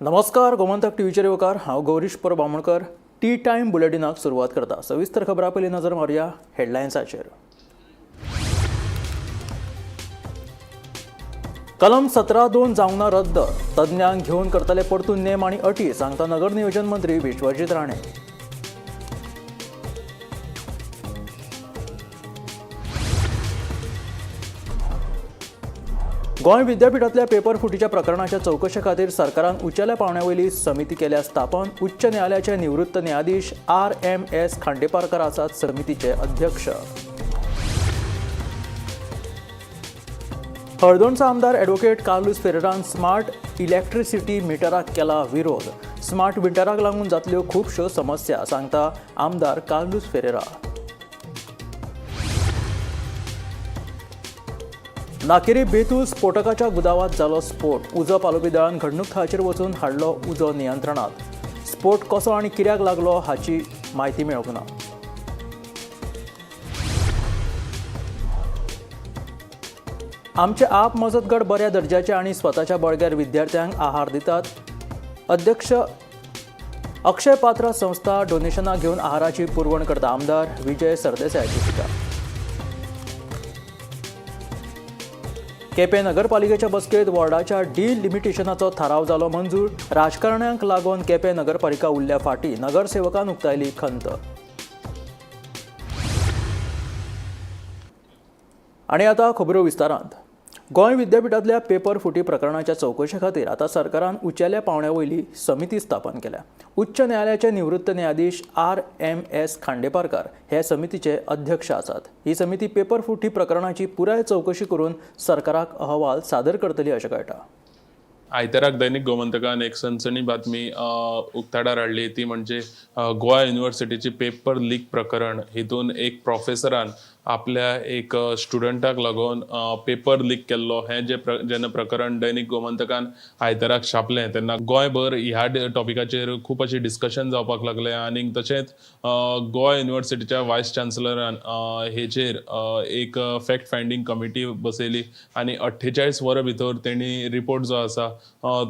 नमस्कार, गोमंतक टीव्हीचेर येवकार। हांव गौरीश बामणकर। टी टाइम बुलेटिनाक सुरवात करता। सविस्तर खबरां पयलीं नजर मारया हेडलायन्साचेर। कलम 17(2) जावंक रद्द, तज्ञांक घेवन करतले परतून नेम आनी अटी, सांगता नगर नियोजन मंत्री विश्वजीत राणे। गोंय विद्यापीठांतल्या पेपर फुटीच्या प्रकरणाच्या चवकशे खातीर सरकारान उंचेल्या पांवड्या समिती केल्या स्थापन। उच्च न्यायालयाचे निवृत्त न्यायाधीश RMS खांडेपारकार आसात समितीचे अध्यक्ष। हळदोणचो आमदार ॲडव्होकेट कार्लोस फेरेरान स्मार्ट इलेक्ट्रिसिटी मिटराक केला विरोध। स्मार्ट मिटराक लागून जातल्यो खुबश्यो समस्या, सांगता आमदार कार्लोस फेरेरा। नाकेरी बेतूल स्फोटकाच्या गुदावात जालो स्फोट। उजो पालोवपी दळान घडणूक थळाचेर वचून हाडलो उजो नियंत्रणात। स्फोट कसो आनी कित्याक लागलो हाची म्हायती मेळूंक ना। आमचे आप मजत गट बऱ्या दर्जाचे आनी स्वताच्या बळग्यार विद्यार्थ्यांक आहार दितात। अध्यक्ष अक्षय पात्रा संस्था डोनेशनां घेवन आहाराची पुरवण करता। आमदार विजय सरदेसायाची टिका। केपें नगरपालिकेच्या बसकेंत वॉर्डाच्या डिलिमिटेशनाचो थाराव जालो मंजूर। राजकारण्यांक लागून केपें नगरपालिका उरल्या फाटीं, नगरसेवकान उक्तायली खंत। आनी आतां खबरो विस्तारांत। गोंय विद्यापीठांतल्या पेपर फुटी प्रकरणाच्या चवकशे खातीर आतां सरकारान उंचेल्या पांवड्या समिती स्थापन केल्या। उच्च न्यायालयाचे निवृत्त न्यायाधीश RMS खांडेपारकार हे समितीचे अध्यक्ष आसात। ही समिती पेपर फुटी प्रकरणाची पुराय चवकशी करून सरकाराक अहवाल सादर करतली अशें कळटा। आयताराक दैनिक गोमंतकान एक सनसनी बातमी उक्ताडार हाडली, ती म्हणजे गोवा युनिव्हर्सिटीची पेपर लीक प्रकरण। हितून एक प्रोफेसरान आपल्या एक स्टुडंटाक लागून पेपर लीक केल्लो। हे जेन्ना प्रकरण दैनिक गोमंतकान आयताराक छापलें तेन्ना गोंयभर ह्या टॉपिकाचेर खूब अशी डिस्कशन जावपाक लागलें। आनी तशेंच गोवा युनिव्हर्सिटीच्या वायस चान्सलरान हेचेर एक फॅक्ट फायंडींग कमिटी बसयली आनी 48 वरां भितर तेणी रिपोर्ट जो आसा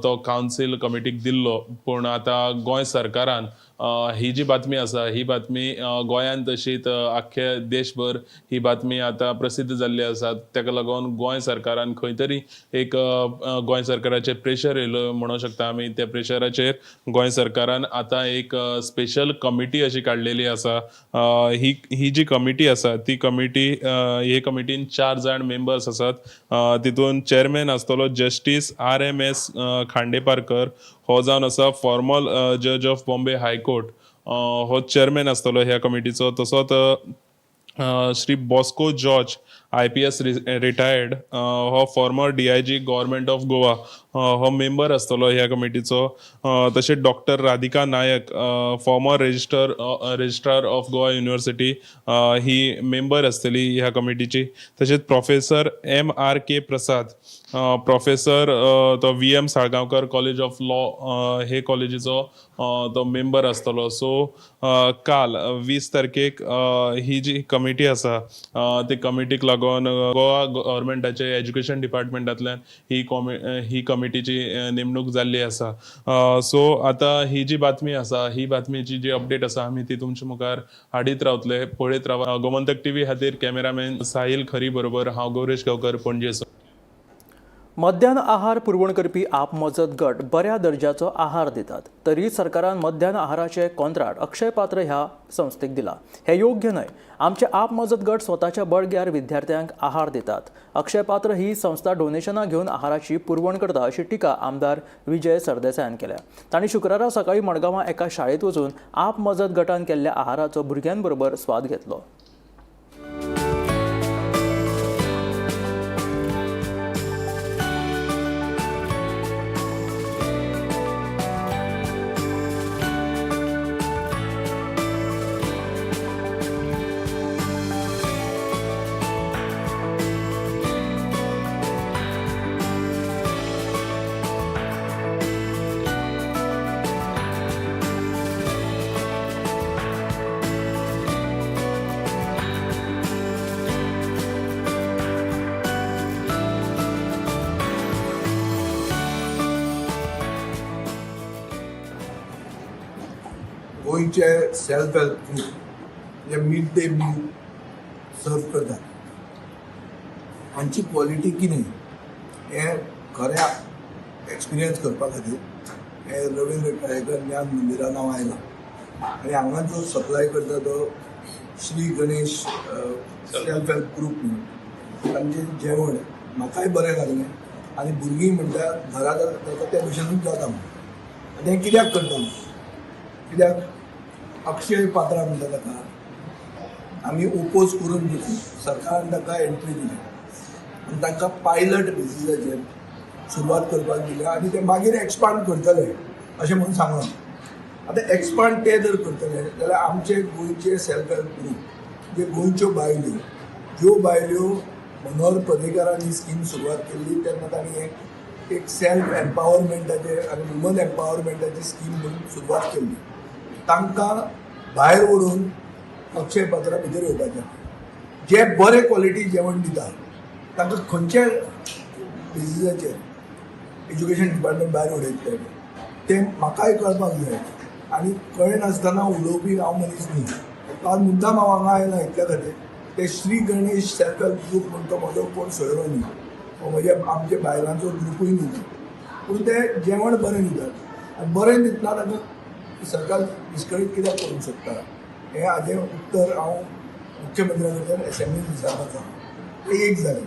तो कावन्सील कमिटीक दिल्लो। पूण आतां गोंय सरकारान ही जी बातमी आसा ही बातमी गोंयांत तशीच आख्ख्या देशभर ही बातमी आतां प्रसिद्ध जाल्ली आसा। ताका लागून गोंय सरकारान खंय तरी एक गोंय सरकाराचेर प्रेशर येयलो म्हणूंक शकता आमी। त्या प्रेशराचेर गोंय सरकारान आतां एक स्पेशल कमिटी अशी काडलेली आसा। ही जी कमिटी आसा ती कमिटी हे कमिटीन 4 जाण मेंबर्स आसात। तितून चेअरमॅन आसतलो जस्टीस RMS खांडेपारकर, हो जावन आसा फॉर्मर जज ऑफ बॉम्बे हायकोर्ट, हो चेअरमॅन आसतलो ह्या कमिटीचो। तसोच Shri Bosco George IPS retired, हो former DIG government of Goa, हो मेंबर आसतलो ह्या कमिटीचो। तशेंच doctor Radhika Naik, former registrar of Goa university, ही मेंबर आसतली ह्या कमिटीची। तशेंच प्रोफेसर MRK प्रसाद, प्रोफेसर तो VM Salgaonkar college of law हे कॉलेजीचो तो मेंबर आसतलो। सो काल 20 तारखेक ही जी कमिटी आसा ते कमिटीक लागून गोवा गव्हर्मेंटाचे एज्युकेशन डिपार्टमेंटांतल्यान ही कमिटीची नेमणूक जाल्ली आसा। सो आतां ही जी बातमी आसा ही बातमीची जी अपडेट आसा आमी ती तुमच्या मुखार हाडीत रावतले। पळयत रावा। गोमंतक TV खातीर कॅमेरामॅन साहिल खरी बरोबर हांव गौरेश गांवकर, पणजेसून। मध्यान आहार पुरवण करपी आप मजत गट बऱ्या दर्जाचो आहार दितात, तरी सरकारान मध्यान आहाराचे कॉन्ट्रॅक्ट अक्षय पात्र ह्या संस्थेक दिला। हे योग्य न्हय। आमचे आप मजत गट स्वताच्या बळग्यार विद्यार्थ्यांक आहार दितात। अक्षय पात्र ही संस्था डोनेशनां घेवन आहाराची पुरवण करता अशी टिका आमदार विजय सरदेसायान केल्या। तांणी शुक्रारा सकाळी मडगांवां एका शाळेत वचून आप मजत गटान केल्ल्या आहाराचो भुरग्यांबरोबर स्वाद घेतलो। गोंयचे सेल्फ हेल्प ग्रूप जे मिड डे मील सर्व करतात हांची क्वॉलिटी कितें हें खऱ्या एक्सपिरियन्स करपा खातीर हें रवींद्र केळेकर ज्ञान मंदिरान हांव आयलां आनी हांगा जो सप्लाय करता तो Shri Ganesh self help group म्हणून तांचें जेवण म्हाकाय बरें लागलें आनी भुरगीं म्हणटा घरा जाता त्या भशेनूच जाता म्हणून आनी हें कित्याक करता कित्याक अक्षय पात्रां म्हणटा ताका आमी ओपोज करून दिली सरकारान ताका एंट्री दिली आनी तांकां पायलट बेसिसाचेर सुरवात करपाक दिल्या आनी ते मागीर एक्सपांड करतले अशें म्हणून सांगलां आतां एक्सपांड ते जर करतले जाल्यार आमचे गोंयचे सेल्फ हेल्प ग्रूप जे गोंयच्यो बायल्यो ज्यो बायल्यो मनोहर पर्रीकारान ही स्कीम सुरवात केल्ली तेन्ना तांणी एक सेल्फ एम्पावरमेंटाचे आनी वुमन एम्पावरमेंटाची स्कीम म्हणून सुरवात केल्ली तांकां भायर व्हरून अक्षय पात्रा भितर येवपाचें जे बरे क्वॉलिटी जेवण दिता तांकां खंयचे बेसिसाचेर एज्युकेशन डिपार्टमेंट भायर उडयतले ते म्हाकाय कळपाक जाय आनी कळनासतना उलोवपी हांव मनीस न्ही काल मुद्दाम हांव हांगा आयलां इतल्या खातीर ते Shri Ganesh self help group म्हणून तो म्हजो कोण सोयरो न्ही हो म्हणजे आमचे बायलांचो ग्रुपूय न्ही पूण ते जेवण बरें दितात आनी बरें दितना ताका सरकार विस्कळीत कित्याक करूंक शकता हें हाजें उत्तर हांव मुख्यमंत्र्या कडल्यान एसेंब्लीन विचारपाक आसा तें एक जालें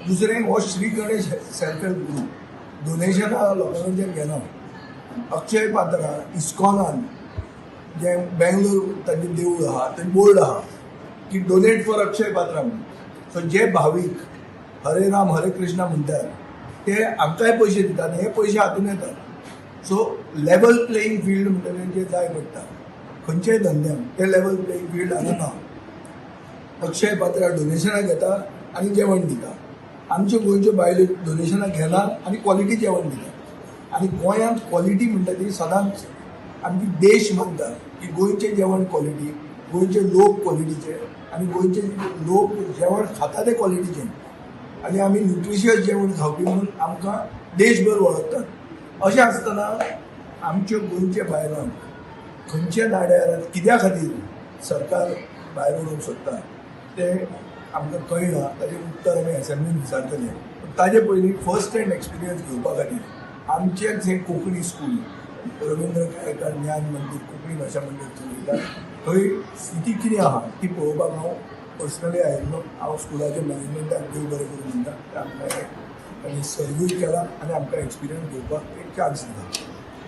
दुसरें हो Shri Ganesh self help group डोनेशनां लोकां कडच्यान घेना अक्षय पात्रा इस्कॉनान जे बेंगलोर तांचें देवूळ आहा थंय बोर्ड आहा की डोनेट फॉर अक्षय पात्रा म्हणून सो जे भावीक हरे राम हरे कृष्णा म्हणटात ते आमकांय पयशे दितात आनी हे पयशे हातून येतात सो लेवल प्लेईंग फिल्ड म्हणटलें जें जाय पडटा खंयच्याय धंद्याक ते लेवल प्लेईंग फिल्ड हांगा ना अक्षय पात्रा डोनेशनां घेता आनी जेवण दिता आमच्यो गोंयच्यो बायल्यो डोनेशनां घेनात आनी क्वॉलिटी जेवण दितात आनी गोंयांत क्वॉलिटी म्हणटा ती सदांच आमची देश मानता की गोंयचें जेवण क्वॉलिटी गोंयचे लोक क्वॉलिटीचे आनी गोंयचे लोक जेवण खाता ते क्वॉलिटीचें आनी आमी न्युट्रिशियस जेवण खावपी म्हणून आमकां देशभर वळखतात अशें आसतना आमच्यो गोंयच्या बायलांक खंयच्या दाड्यार कित्या खातीर सरकार भायर व्हरूंक सोदता तें आमकां कळना ताचें उत्तर आमी एसेंब्लीन विचारतले ताजे पयलीं फर्स्ट हँड एक्सपिरियन्स घेवपा खातीर आमचेंच हें कोंकणी स्कूल रवींद्र केळेकर ज्ञान मंदिर कोंकणी भाशा मंदिर चलयता थंय स्थिती कितें आहा ती पळोवपाक हांव पर्सनली आयिल्लो हांव स्कुलाचे मॅनेजमेंटाक देव बरें करून म्हणटा ते आमकां तांणी सर्व्यूय केला आनी आमकां एक्सपिरियन्स घेवपाक एक चान्स दिला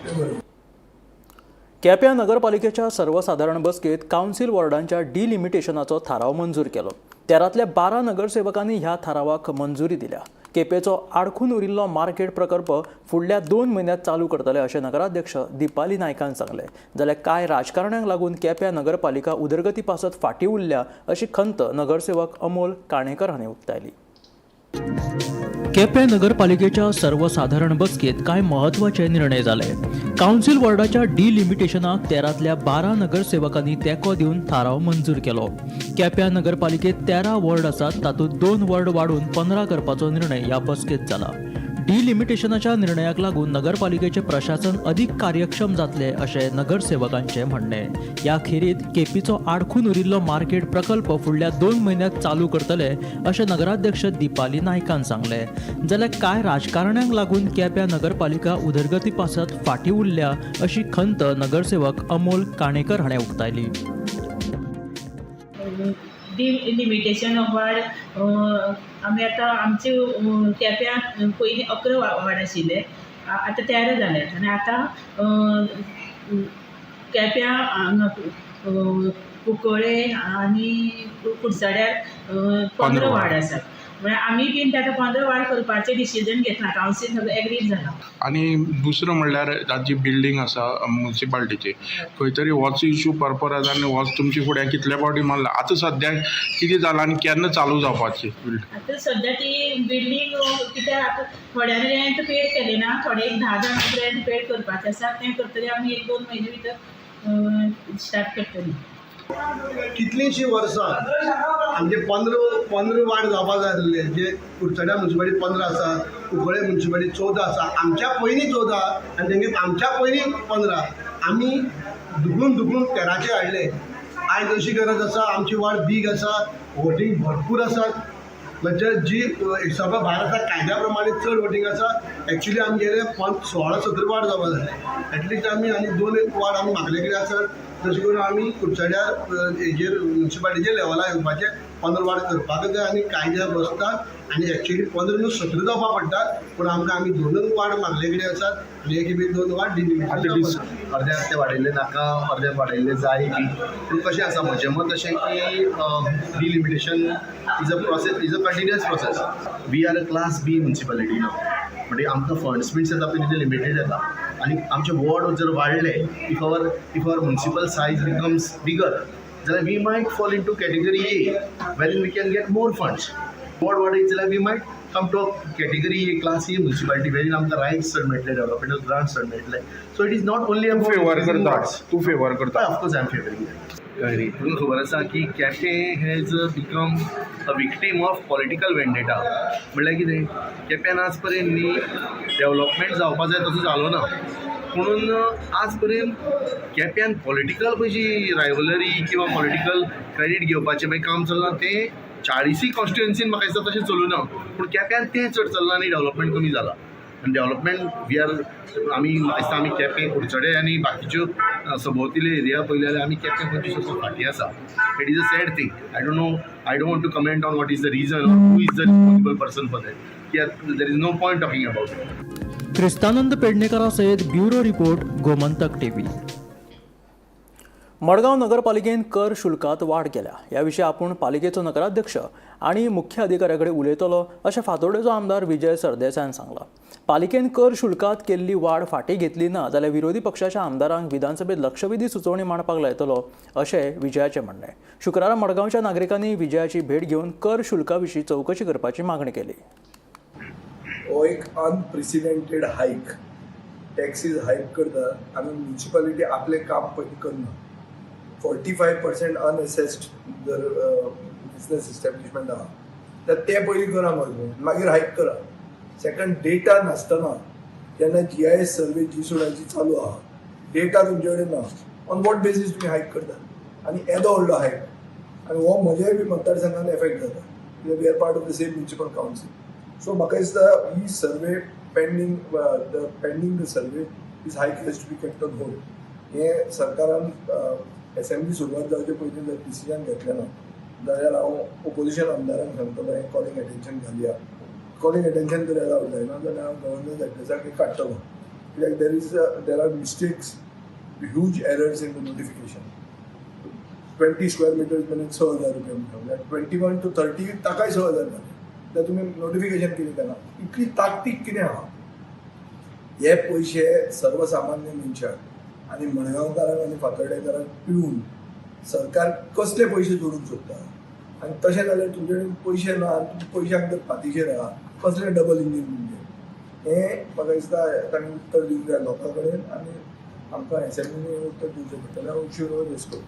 ते बरोबर केप्यां नगरपालिकेच्या सर्वसाधारण बसकेत कावन्सिल वॉर्डांच्या डिलिमिटेशनाचो थाराव मंजूर केलो 13तल्या 12 नगरसेवकांनी ह्या थारावाक मंजुरी दिल्या केपेचो आडखून उरिल्लो मार्केट प्रकल्प फुडल्या 2 म्हयन्यांत चालू करतले अशें नगराध्यक्ष दिपाली नायकान सांगलें जाल्यार कांय राजकारण्यांक लागून केप्यां नगरपालिका उदरगती पासत फाटीं उरल्या अशी खंत नगरसेवक अमोल काणेकर हांणी उक्तायली केप्यां नगरपालिकेच्या सर्वसाधारण बसकेत कांय म्हत्वाचे निर्णय जाले कावन्सिल वॉर्डाच्या डिलिमिटेशनाक 13तल्या 12 नगरसेवकांनी तेंको दिवन थाराव मंजूर केलो केप्यां नगरपालिकेत 13 वॉर्ड आसात तातूंत 2 वॉर्ड वाडून 15 करपाचो निर्णय ह्या बसकेत जाला डिलिमिटेशनाच्या निर्णयाक लागून नगरपालिकेचे प्रशासन अधिक कार्यक्षम जातले अशें नगरसेवकांचे म्हणणे ह्या खेरीत केपीचो आडखून उरिल्लो मार्केट प्रकल्प फुडल्या 2 म्हयन्यांत चालू करतले अशें नगराध्यक्ष दिपाली नायकान सांगले जाल्यार कांय राजकारण्यांक लागून केप्यां नगरपालिका उदरगती पासत फाटीं उरल्या अशी खंत नगरसेवक अमोल काणेकर हाणें उक्तायली डिलिमिटेशन ऑफ वार्ड आमी आतां आमचे केप्यां पयलीं 11 वार्ड आशिल्ले आतां 13 जाल्यात आनी आतां केप्यां कुंकळे आनी कुडचड्यार 15 वार्ड आसात म्हळ्यार आमी बीन आतां 15 वार्ड करपाचें डिसिजन घेतला कावन्सील सगळें एग्रीड जाला आनी दुसरो म्हणल्यार ताची बिल्डींग आसा म्युन्सिपाल्टीची खंय तरी होच इश्यू पर्पराज आनी होच तुमचे फुड्यान कितले फावटी मारला आतां सद्याक कितें जालां आनी केन्ना चालू जावपाची आतां सद्या ती बिल्डींग कित्याक आतां थोड्यांनी रेंट पेड केलें ना थोडे 10 जाणांक रेंट पेड करपाचें आसा तें करतले आमी 1-2 म्हयने भितर स्टार्ट करतली कितलींशीं वर्सां आमचे 15 वार्ड जावपाक जाय आसले जे कुडचड्या म्युन्सिपालिटी 15 आसा कुंकळे म्युन्सिपालिटी 14 आसा आमच्या पयलीं 14 आनी तेंगे आमच्या पयलीं 15 आमी दुखून तेराचे हाडले. आयज अशी गरज आसा, आमची वार्ड बीग आसा, वोटींग भरपूर आसात. म्हणजे जी सगळं भारतात कायद्या प्रमाणे चड वोटींग आसा. एक्चुली आमगेले 16-17 वार्ड जावपा जाय. एटलिस्ट आमी आनी 2 वार्ड आमी मागले कितें आसत. तशें करून आमी कुडचड्या हेजेर म्युन्सिपालिटीच्या लेवलार येवपाचे 15 वार्ड करपाक जाय आनी कायद्या बसतात. आनी एक्चुली 15 न्हू 17 जावपा पडटात. पूण आमकां आमी 2 वार्ड मागले कितें आसात आनी एक 2 वार्ड डिलिमिटेड. अर्द्याक ते वाडयल्ले नाका, अर्द्याक वाडयल्ले जाय बी. पूण कशें आसा म्हजें मत अशें की delimitation is a process, is a continuous process. We are a class B municipality न्हू, म्हणजे आमकां फंड्स बिड्स येता पळय ते लिमिटेड येता. आनी आमचे वॉर्ड जर वाडले, if our municipal size becomes bigger, जाल्यार we might fall into category A, where we can get more funds. Ward वाडयत जाल्यार we might come to category A, class A municipality, वेरीन आमकां रायट्स चड मेळटले, developmental grants चड मेळटले. So it is not only तूं favour करता, अबाउट तूं फेवर करता. Of course I am favouring it. तुमकां खबर आसा की cafe has become a victim of political vendetta. म्हणल्यार कितें, केप्यान आज पर्यंत न्ही डेव्हलपमेंट जावपा जाय तसो जालो ना. म्हणून आज पर्यंत केप्यान पॉलिटिकल खंयची रायवलरी किंवा पॉलिटिकल क्रेडीट घेवपाचें मागीर काम चल्लां तें 40 कॉन्स्टिट्युएन्सीन म्हाका दिसता तशें चलूं ना. पूण केप्यान तें चड चल्लां आनी डेव्हलपमेंट कमी जाला. आनी डेव्हलपमेंट वी आर आमी म्हाका दिसता आमी केपें कुडचडे आनी बाकीच्यो सभोवतील्यो एरिया पळयले जाल्यार आमी केपें 25% फाटीं आसा. It is a sad thing. I don't want to comment on what is the reason, who is the responsible person for that. कित्याक there is no point talking about it. Kristanand पेडणेकरा सयत bureau report Gomantak TV. Madgaon नगरपालिकेन कर शुल्कात वाड केल्या. ह्या विशीं आपूण पालिकेचो नगराध्यक्ष आनी मुख्य अधिकाऱ्या कडेन उलयतलो अशें फातोर्डेचो आमदार विजय सरदेसायान सांगलां. पालिकेन कर शुल्कात केल्ली वाड फाटीं घेतली ना जाल्यार विरोधी पक्षाच्या आमदारांक विधानसभेत लक्षवेधी सुचोवणी मांडपाक लायतलो अशें विजयाचें म्हणणें. शुक्रारा मडगांवच्या नागरिकांनी विजयाची भेट घेवन कर शुल्का विशीं चवकशी करपाची मागणी केली. हो एक अनप्रेसिडेंटेड हायक, टॅक्सीज हायक करता आनी म्युन्सिपालिटी आपलें काम पयलीं करना. 45% अनएसेस्ड जर बिजनेस इस्टॅब्लिशमेंट आहा तर ते पयलीं करा मरे, मागीर हायक करा. सेकंड, डेटा नासतना जेन्ना GIS सर्वे जी चालू आहा, डेटा तुमचे कडेन ना, ऑन वॉट बेसीस तुमी हायक करता आनी येदो व्हडलो हायक. आनी हो म्हज्याय बी मतदारसंघान एफेक्ट जाता, कित्याक we are part of the same municipal council. So म्हाका दिसता ही सर्वे पेंडींग द सर्वे इज हायक has to be kept on hold. हें सरकारान असेंब्ली सुरवात जावचे पयलीं जर डिसिजन घेतलें ना जाल्यार हांव ओपोजिशन आमदारांक सांगतलो हें कॉलिंग एटेन्शन घालया. कॉलिंग एटेन्शन जर अलावड जायना जाल्यार हांव गव्हर्नर एड्रेसाक एक काडटलो. कित्याक there our mistakes, huge errors in the notification. 20 square metres मेरेन 6,000 रुपया म्हणटा, 21 to 30 ताकाय 6,000 जाले. जाल्यार तुमी नोटिफिकेशन कितें केलां? इतली ताकतीक कितें आहा? हे पयशे सर्वसामान्य मनशाक आनी मडगांवकारांक आनी फातर्डेकारांक पिळून सरकार कसले पयशे जोडूंक सोदता? आनी तशें जाल्यार तुमचे कडेन पयशे ना आनी तुमी पयशांक जर फाटीचेर आहा, कसलें डबल इंजीन म्हणजे? हें म्हाका दिसता ताणें उत्तर दिवंक जाय लोकां कडेन आनी आमकां एसेंब्लीन उत्तर दिवचें पडटलें. हांव शिरो रेस्को.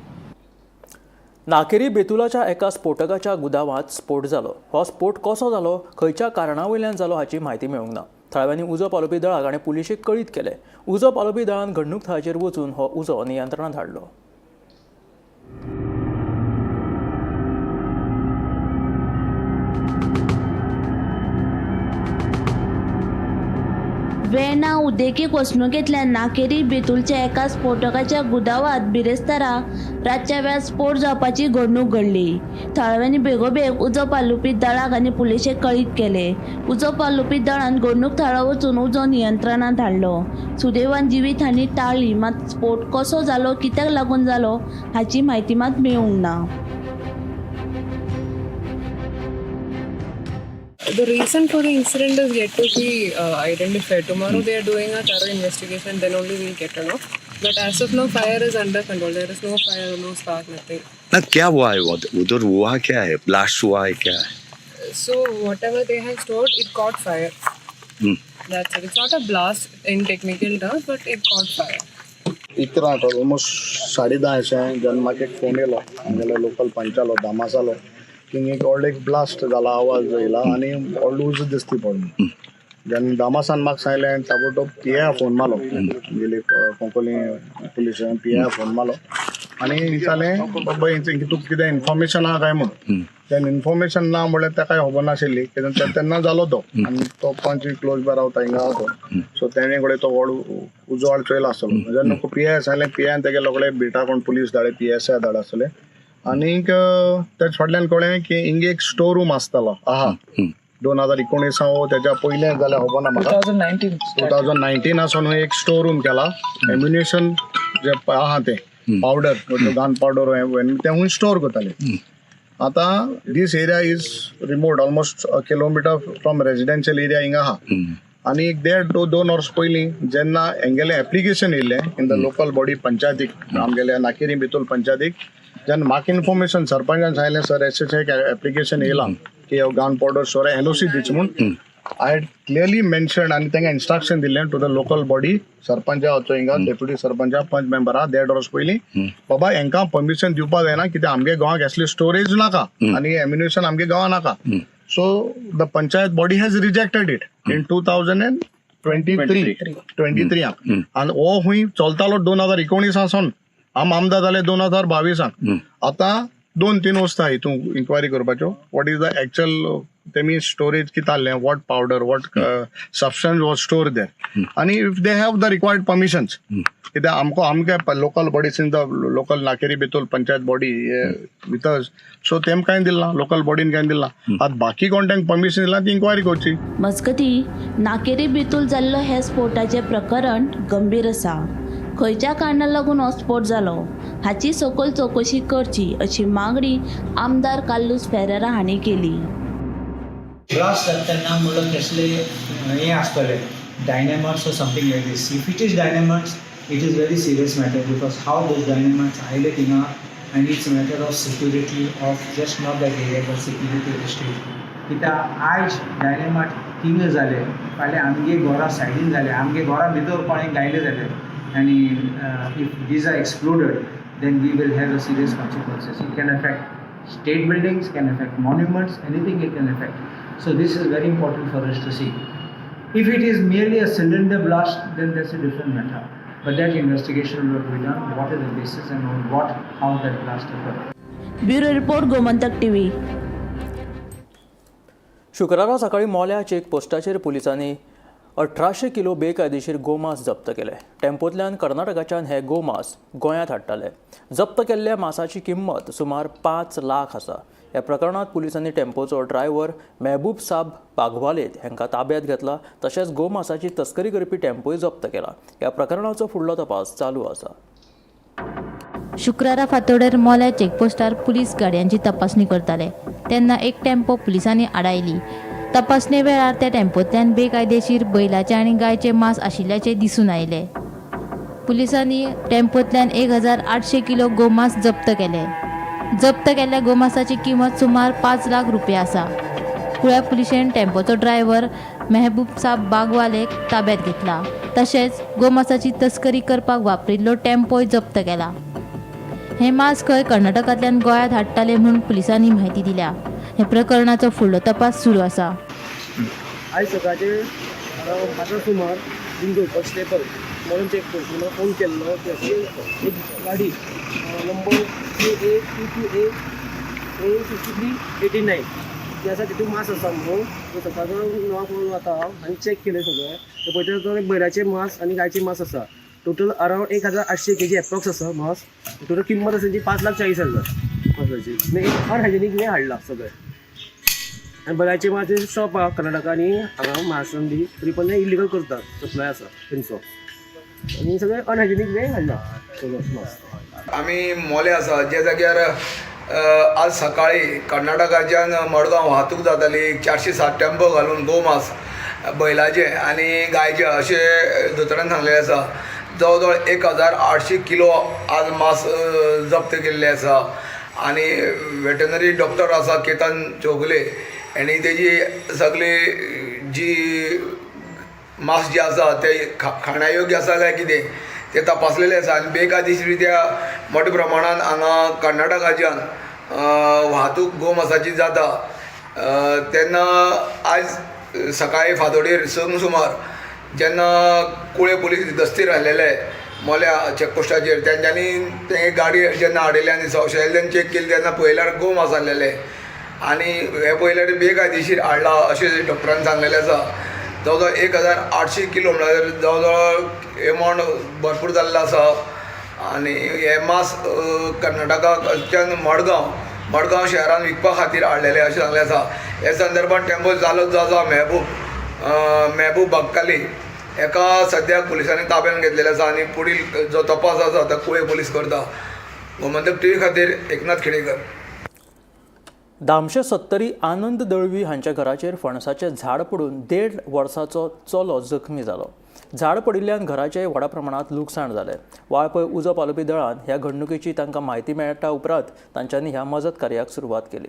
नाकेरी बेतुलाच्या एका स्फोटकाच्या गुदावांत स्फोट जालो. हो स्फोट कसो जालो, खंयच्या कारणावयल्यान जालो हाची म्हायती मेळूंक ना. थळाव्यांनी उजो पालोवपी दळाक आनी पुलिशेक कळीत केलें. उजो पालोवपी दळान घडणूक थळाचेर वचून हो उजो नियंत्रणांत हाडलो. वेर्णा उद्देगीक वसणुकेंतल्यान नाकेरी बेतूलच्या एका स्फोटकाच्या गुदावांत बिरेस्तारा रातच्या वेळार स्फोट जावपाची घडणूक घडली. थळाव्यांनी बेगोबेग उजो पालोवपी दळाक आनी पुलिशेक कळीत केलें. उजो पालोवपी दळान घडणूक थळा वचून उजो नियंत्रणांत हाडलो. सुदैवान जिवीत हानी टाळ्ळी, मात स्फोट कसो जालो, कित्याक लागून जालो हाची म्हायती मात मेळूंक ना. The reason for the incident is yet to be identified. Tomorrow they are doing a thorough investigation, then only we'll get to know. But as of now, fire is under control. There is no fire, no spark, nothing. ना क्या हुआ है उधर हुआ क्या है? Blast हुआ है क्या है? So whatever they have stored, it caught fire. That's it. It's not a blast in technical terms, but it caught fire. इतना ऑलमोस्ट 10:30 अशें जेन्ना म्हाका एक फोन येयलो आमगेलो लोकल पंचालो दामासालो की एक व्हडलो एक ब्लास्ट जाला, आवाज येयला आनी व्हडलो उजो दिसती पडलो. जेन्ना दामासान म्हाका सांगलें ताबडतोब PI फोन मारलो दिलीप कोंकोली पुलिसांन PI फोन मारलो आनी विचारलें बाबा तुका कितें इन्फॉर्मेशन आहा काय म्हूण तेन्ना इन्फॉर्मेशन ना म्हणल्यार ताका खबर नाशिल्ली कित्याक तेन्ना जालो तो आनी तो पंच क्लोज बाय रावता हिंगा तो सो तेणे कडेन तो व्हड उजवाड चोयलो आसतलो जेन्ना PI सांगलें PI तेगे रोखडे बिटा कोण पुलीस धाडले PSI धाड आसतले आनीक ते फाटल्यान कळ्ळें की हिंगा एक स्टोर रूम आसतालो आहा 2019 तेच्या पयलें जाल्यार खबर ना म्हाका 2019 आसून एक स्टोर रूम केला एम्युनेशन जे आहा ते पावडर गन पावडर ते हूंय स्टोर करताले आतां this area is remote almost kilometre from residential area हिंगा आहा आनी देड 2 वर्स पयलीं जेन्ना हेंगेलें एप्लिकेशन येयल्लें इन द लोकल बॉडी पंचायतीक आमगेल्या नाकेरी बितूल पंचायतीक जेन्ना म्हाका इन्फॉर्मेशन सरपंचान सांगलें सर एशें एक एप्लिकेशन येयलां की गन पावडर स्टोर NOC दिच म्हूण आय हॅड क्लियरली मेन्शन आनी तांकां इन्स्ट्रक्शन दिल्लें टू द लोकल बॉडी सरपंचा वचो हिंगा डेप्युटी सरपंचा पंच मेंबर आहा देड वर्स पयलीं बाबा हेंकां परमिशन दिवपाक जायना कित्याक आमगे गांवांक असली स्टोरेज नाका आनी एम्युनेशन आमगे गांवांत नाका so the panchayat body has rejected it in 2023 आनी हो हूंय चलतालो 2019 आसून आमदार जाले 2022 आतां 2-3 वस्ता हितून इन्क्वायरी करपाच्यो वॉट इज द एक्चुअल तेमी स्टोरेज कितें आहलें what powder what substance was store there आनी if they have the required permissions कित्याक आमगे local bodies in the local Nakeri Betul panchayat body with us so तेम कांय दिलना लोकल बॉडीन कांय दिलना आतां बाकी कोण तांकां परमिशन दिलां ती इन्क्वायरी करची मजगती नाकेरी बेतूल जाल्लो हे स्फोटाचें प्रकरण गंभीर आसा खंयच्या कारणाक लागून हो स्फोट जालो हाची सखोल चवकशी करची अशी मागणी आमदार कार्लोस फेरेरा हांणी केली. ब्लास्ट जातना म्हणल्यार कसले हें आसतलें डायनेमाइट्स or something like this. If it is dynamites, it is very serious matter because how those dynamites आयले थिंगा and it's a matter of security of just not that area but security of the state. कित्याक आयज डायनेमाइट थिंगा जाले फाल्यां आमगे घोरा सायडीन जाले आमगे घोरा भितर कोणें गायले जाले and if these are exploded then we will have a serious consequences. It can affect state buildings, can affect monuments, anything it can affect. So this is very important for us to see. If it is merely a cylinder blast then that's a different matter, but that investigation will be done, what is the basis and on how that blast occurred. Bureau report Gomantak TV. शुक्रारा सकाळी मोल्या check पोस्टाचेर पुलिसांनी 1800 kilo बेकायदेशीर गोमांस जप्त केले. टेम्पोंतल्यान कर्नाटकाच्यान हे गोमांस गोंयांत हाडटाले. जप्त केल्ल्या मांसाची किंमत सुमार 5 लाख आसा. ह्या प्रकरणात पुलिसांनी टेम्पोचो ड्रायव्हर मेहबूब साब बागवालेत हांकां ताब्यांत घेतला. तशेंच गोमांसाची तस्करी करपी टेम्पोय जप्त केला. ह्या प्रकरणाचो फुडलो तपास चालू आसा. शुक्रारा फांतोडेर मोल्या चेकपोस्टार पुलीस गाडयांची तपासणी करताले तेन्ना एक टेम्पो पुलिसांनी आडायली. तपासणे वेळार त्या टेम्पोंतल्यान बेकायदेशीर बैलाचें आनी गायचें मांस आशिल्ल्याचें दिसून आयलें. पुलिसांनी टेम्पोंतल्यान 1800 किलो गोमांस जप्त केले. जप्त केल्ल्या गोमांसाची किंमत सुमार 5 लाख रुपया आसा. कुळ्या पुलिशेन टेम्पोचो ड्रायव्हर मेहबूब साब बागवालेक ताब्यांत घेतला. तशेंच गोमांसाची तस्करी करपाक वापरिल्लो टेम्पोय जप्त केला. हें मांस खंय कर्नाटकांतल्यान गोंयांत हाडटाले म्हूण पुलिसांनी म्हायती दिल्या. हे प्रकरणाचो फुडलो तपास सुरू आसा. आयज सकाळचे म्हाका सुमार बिंदू कॉन्स्टेबल म्हणून चेक पोस्ट फोन केल्लो एक गाडी नंबर A5389 ती आसा तितून मांस आसा म्हणून तो सकाळचो नवा फोन वता आनी चॅक केलें सगळें ते पळयता तो बैलाचें मांस आनी गायचें मांस आसा. टोटल अरावंड 1800 kg एप्रॉक्स आसा मांस. टोटल किंमत आसा तेची 5,40,000 मांसाची. एक अनहायजेनीक वेळ हाडला सगळें आनी बैलाचें मांस शॉप आहा कर्नाटका आनी हांगा महाराष्ट्रान तरी पण इलिगल करतात सप्लाय आसा तेंचो आनी सगळें अनहायजेनीक वेळ हाडला सगळो मांस. आमी मोले आसा जे जाग्यार आज सकाळी कर्नाटकाच्यान मडगांव वाहतूक जाताली 407 टेम्पो घालून गोमांस बैलाचे आनी गायचे अशें दोतोरान सांगलेलें आसा. जवळ जवळ 1800 किलो आज मांस जप्त केल्लें आसा आनी वेटनरी डॉक्टर आसा केतन चौगले आनी तेजी सगळी जी मांस जे आसा ते खाण्या योग्य आसा काय कितें ते तपासलेले आसा आनी बेकायदेशीररित्या मोठ्या प्रमाणान हांगा कर्नाटकाच्यान वाहतूक गोमांसाची जाता तेन्ना आयज सकाळी फातोडेर संक सुमार जेन्ना कुळे पोलीस दस्तीर आसलेले मोल्या चॅकपोस्टाचेर तेंच्यांनी ते गाडी जेन्ना आडयल्यान शेल्ल्यान चॅक केली तेन्ना पळयल्यार गोमांस आसलेले आनी हे पळयल्यार बेकायदेशीर हाडला अशें डॉक्टरान सांगलेलें आसा. जवळ जवळ 1800 किलो म्हणल्यार जवळ जवळ एमावंट भरपूर जाल्लो आसा. आनी हे मांस कर्नाटकाच्यान मडगांव शहरान विकपा खातीर हाडलेले अशें सांगलें आसा. हे संदर्भात टेंपो जालो जाजो मेहबूब बाक्काली एका सद्याक पुलिसांनी ताब्यात घेतलेले आसा आनी पुढील जो तपास आसा तो कुळे पोलीस करता. गोमंतक टीव्ही खातीर एकनाथ खेडेकर. धामशे सत्तरी आनंद दळवी हांच्या घराचेर फणसाचें झाड पडून 1.5 वर्साचो चलो जखमी जालो. झाड पडिल्ल्यान घराचें व्हडा प्रमाणांत लुकसाण जालें. वाळपय उजो पालोवपी दळान ह्या घडणुकेची तांकां म्हायती मेळटा उपरांत तांच्यांनी ह्या मजत कार्याक सुरवात केली.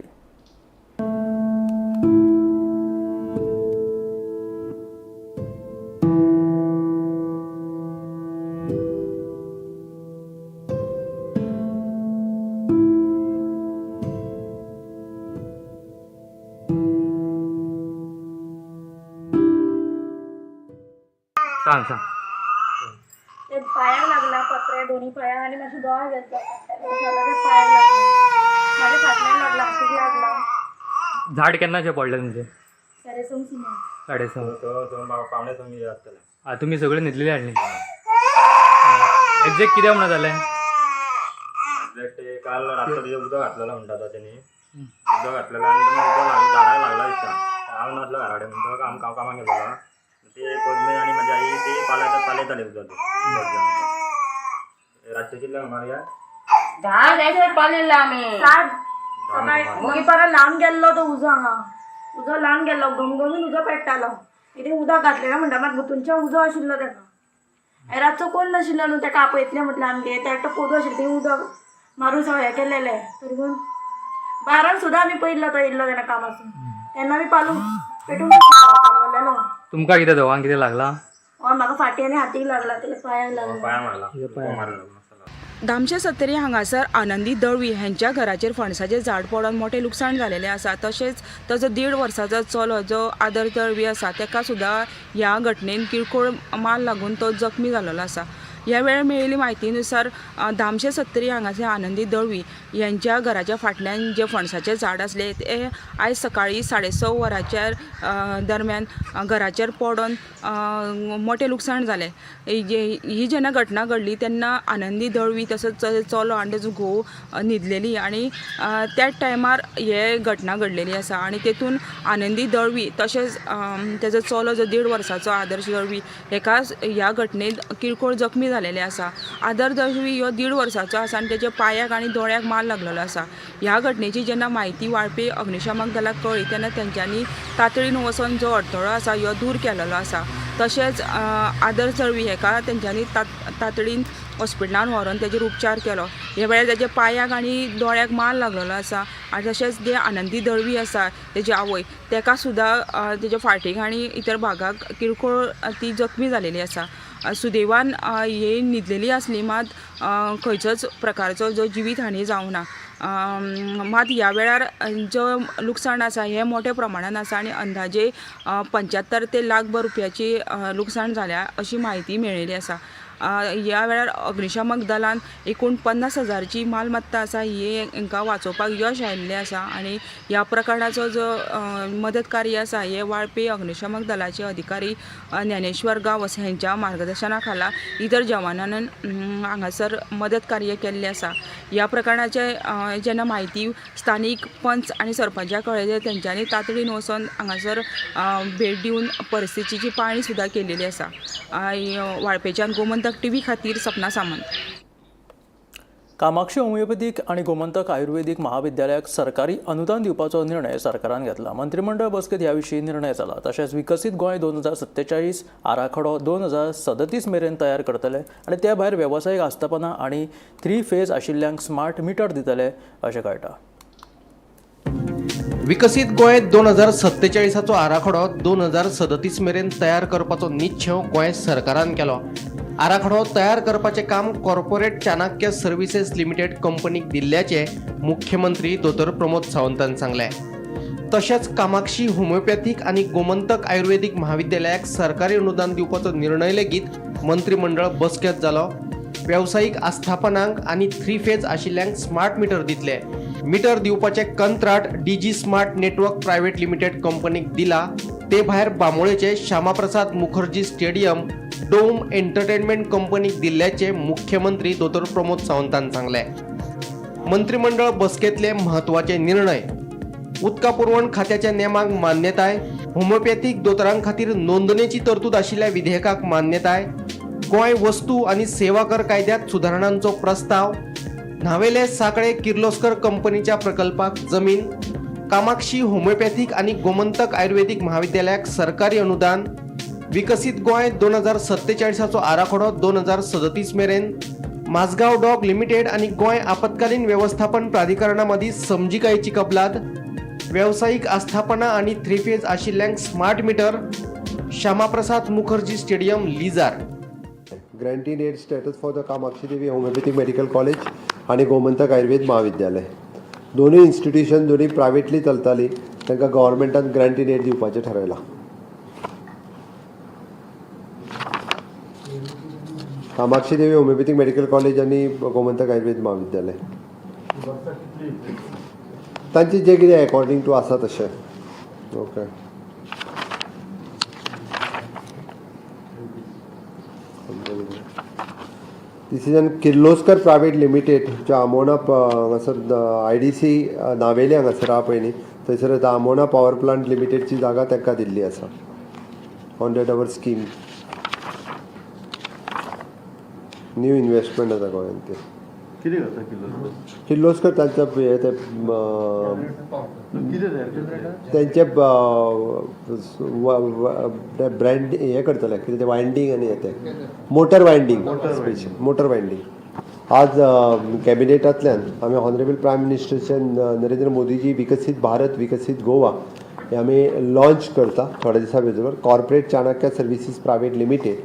ते पायाक लागला पत्रे दोन्ही पायाक आणि माझी दोळा घेतला पायाक लागला माझ्या फाटल्यान लागला हातीक लागला. झाड केन्नाचे पडले तुमचे? 6:30 पावणे संगी जातले. तुम्ही सगळे न्हिदलेले हाडले? एक्झॅक्ट कितें म्हणून जालें? एक्झॅक्ट काल रात्री उदक घातलेलं म्हणटा तेणी उदक घातलेलं आनी उदक झाडाक लागला दिसता. हांव नासलो घरा कडेन म्हणटकच हांव कामाक गेलो. ते पद्मे आनी म्हाजी आई ते पालयताले उदक रातचे कितल्या सुमार या 10 पालयला आमी 7 सकाळी परत लांब गेल्लो तो उजो हांगा उजो लांब गेल्लो घमघमीन उजो पेट्टालो. कितें उदक घातलें म्हणटा मात गुतूंच्या उजो आशिल्लो ताका रातचो कोण नाशिल्लो न्हू ताका आपयतलें म्हटलें आमगे ते एकटो पोदो आशिल्लो थंय उदक मारून सगळें हें केलेलें. तरी पूण 12 सुद्दां आमी पयल्लो तो येयल्लो तेन्ना कामासून तेन्ना आमी पालू पेटून पालवलेलो. तुमकां कितें दोगांक कितें लागला? हय म्हाका फाटी आनी हातीक लागला तेजे पांयाक लागला. धामशे सत्तरी हांगासर आनंदी दळवी हांच्या घराचेर फणसाचें झाड पडून मोठें लुकसाण जालेलें आसा. तशेंच ताचो 1.5 वर्साचो चलो जो आदर्श दळवी आसा ताका सुद्दां ह्या घटनेन किरकोळ माल लागून तो जखमी जाल्लो आसा. ह्या वेळार मेळिल्ली म्हायतीनुसार धामशे सत्तरी हांगासर आनंदी दळवी यांच्या घराच्या फाटल्यान जे फणसाचें झाड आसलें ते आयज सकाळी 6:30 वरांच्या दरम्यान घराचेर पडून मोठें लुकसाण जालें. ही जेन्ना घटना घडली तेन्ना आनंदी दळवी तसोच चलो आनी ताजो घोव न्हिदलेली आनी त्याच टायमार हे घटना घडलेली आसा. आनी तेतून आनंदी दळवी तशेंच ताजो चलो जो 1.5 वर्साचो आदर्श दळवी हेका ह्या घटनेंत किरकोळ जखमी जालेले आसा. आदर्श दळवी ह्यो 1.5 वर्साचो आसा आनी तेच्या पांयाक आनी दोळ्याक माल लागलेलो आसा. ह्या घटनेची जेन्ना म्हायती वाळपी अग्निशामक दलाक कळ्ळी तेन्ना तेंच्यांनी तातडीन वचून जो अडथळो आसा ह्यो दूर केलेलो आसा. तशेंच आदर्श दळवी हेका तेंच्यांनी तातडीन हॉस्पिटलांत व्हरून तेजेर उपचार केलो. ह्या वेळार तेच्या पांयाक आनी दोळ्याक माल लागलेलो आसा. आनी तशेंच जे आनंदी दळवी आसा तेजी आवय तेका सुद्दां तेच्या फाटीक आनी इतर भागाक किरकोळ ती जखमी जालेली आसा. सुदैवान ही न्हिदलेली आसली मात खंयचोच प्रकारचो जो जिवीत हानी जावं ना. मात ह्या वेळार जो लुकसाण आसा हें मोठ्या प्रमाणान आसा आनी अंदाजे 75 ते लाखभर रुपयाची लुकसाण जाल्या अशी म्हायती मेळिल्ली आसा. ह्या वेळार अग्निशामक दलान एकूण 50,000ची मालमत्ता आसा ही हांकां वाचोवपाक यश आयिल्लें आसा. आनी ह्या प्रकरणाचो जो मदत कार्य आसा हे वाळपी अग्निशामक दलाचे अधिकारी ज्ञानेश्वर गांवस हांच्या मार्गदर्शना खाला इतर जवानांनी हांगासर मदत कार्य केल्लें आसा. ह्या प्रकरणाचे जेन्ना म्हायती स्थानीक पंच आनी सरपंचाक कळयले तेंच्यांनी तातडीन वचून हांगासर भेट दिवन परिस्थितीची पाहणी सुद्दां केलेली आसा. वाळपेच्यान गोमंतक टीव्ही खातीर सपना सामंत. कामाक्षी होमिओपॅथीक आणि गोमंतक आयुर्वेदिक महाविद्यालयाक सरकारी अनुदान दिवपाचो निर्णय सरकारान घेतला. मंत्रिमंडळ बसकेत ह्या विशीं निर्णय जाला. तशेंच विकसीत गोंय 2047 आराखडो 2037 मेरेन तयार करतले आनी त्या भायर वेवसायीक आस्थापनां आनी 3 फेज आशिल्ल्यांक स्मार्ट मिटर दितले अशें कळटा. विकसीत गोंय 2047चो आराखडो 2037 मेरेन तयार करपाचो निश्चय गोंय सरकारान केलो. आराखडो तयार करपाचें काम कॉर्पोरेट चाणक्य सर्विसेस लिमिटेड कंपनीक दिल्ल्याचे मुख्यमंत्री दोतोर प्रमोद सावंतान सांगलें. तशेंच कामाक्षी होमिओपॅथीक आनी गोमंतक आयुर्वेदीक महाविद्यालयाक सरकारी अनुदान दिवपाचो निर्णय लेगीत मंत्रिमंडळ बसकेंत जालो. वेवसायीक आस्थापनांक आनी 3 फेज आशिल्ल्यांक स्मार्ट मिटर दितले. मिटर दिवपाचें कंत्राट DG smart network private limited कंपनीक दिला. ते भायर बांबोळेचे Shyamaprasad Mukherjee stadium dome entertainment कंपनीक दिल्ल्याचे मुख्यमंत्री दोतोर प्रमोद सावंतान सांगले. मंत्रिमंडळ बसकेंतले म्हत्वाचे निर्णय. उदका पुरवण खात्याच्या नेमाक मान्यताय. होमिओपॅथीक दोतोरां खातीर नोंदणेची तरतूद आशिल्ल्या विधेयकाक मान्यताय. गोंय वस्तू आनी सेवा कर कायद्यात सुदारणांचो प्रस्ताव. न्हावेले साकळे किर्लोस्कर कंपनीच्या प्रकल्पाक जमीन. कामाक्षी होमिओपॅथीक आनी गोमंतक आयुर्वेदीक महाविद्यालयाक सरकारी अनुदान. विकसीत गोंय 2047चो आराखडो 2037 मेरेन. माझगाव डॉग लिमिटेड आनी गोंय आपत्कालीन व्यवस्थापन प्राधिकरणा मदीं समजिकायेची कबलात. वेवसायीक आस्थापना आनी 3 फेज आशिल्ल्यांक smart meter. Shyamaprasad Mukherjee stadium लिजार. Grant in aid status for the Kamakshi Devi homeopathic medical college आणि गोमंतक आयुर्वेद महाविद्यालय. दोनूय इन्स्टिट्यूशन दोन्ही प्रायवेटली चलताली. तांकां गव्हर्मेंटान ग्रँट इन एड दिवपाचें ठरयलां. Kamakshi Devi homeopathic medical college आणि गोमंतक आयुर्वेद महाविद्यालय तांचे जे कितें अकॉर्डिंग टू आसा तशें. Okay. This is an Kirloskar private limited जे आमोणा हांगासर IDC नावेली हांगासर आहा पळय न्ही थंयसर आतां आमोणा पॉवर प्लांट लिमिटेडची जागा तांकां दिल्ली आसा on date our scheme. New investment आसा गोंयांत ते. कितें करता किर्लोस्कर तांच्या तेंचे ब्रँड हें करतले कितें ते वायंडींग आनी हें तें मोटर वायंडींग मोटर वायंडींग. आज कॅबिनेटांतल्यान आमी ऑनरेबल प्रायम मिनिस्टरचे नरेंद्र मोदीजी विकसीत भारत विकसीत गोवा हे आमी लॉन्च करता थोड्या दिसा भितर. Corporate Chanakya services private limited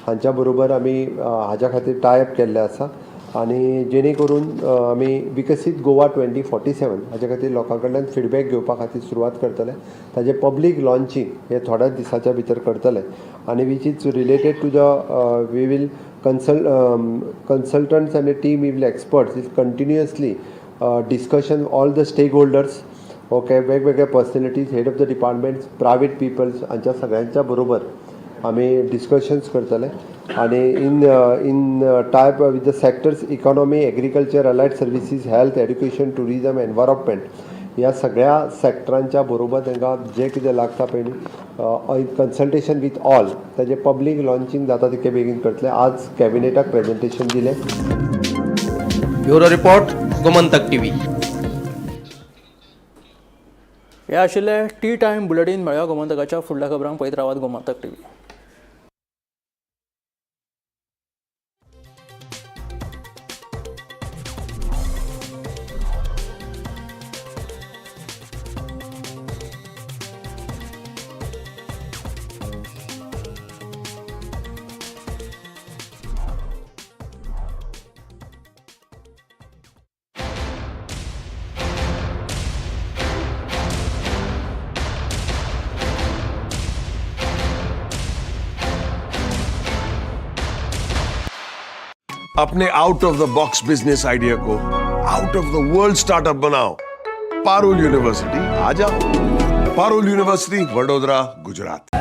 हांच्या बरोबर आमी हाज्या खातीर टायअप केल्ले आसा आनी जेणे करून आमी विकसीत गोवा 2047 हाच्या खातीर लोकां कडल्यान फिडबॅक घेवपा खातीर सुरवात करतले. ताजें पब्लीक लॉन्चींग हे थोड्याच दिसाच्या भितर करतले आनी which is related to the we will consultants and a team will experts is continuously discussion all the stakeholders. Okay वेगवेगळे personalities head of the departments private peoples हांच्या सगळ्यांच्या बरोबर आमी डिस्कशन्स करतले आनी in tie up with the sectors economy agriculture allied services health education tourism environment ह्या सगळ्या सेक्टरांच्या बरोबर तांकां जें कितें लागता पळय कन्सल्टेशन विथ ऑल ताजें पब्लीक लॉन्चिंग जाता तितके बेगीन करतले. आज कॅबिनेटाक प्रेजेंटेशन दिलें. Bureau report Gomantak TV. हे आशिल्ले टी टायम बुलेटीन. मेळ्या गोमंतकाच्या फुडल्या खबरांक पळयत रावात गोमंतक TV. अपने out of the box business idea को out of the world startup बनाओ. पारुल यूनिवर्सिटी आ जाओ. पारुल यूनिवर्सिटी वडोदरा, गुजरात.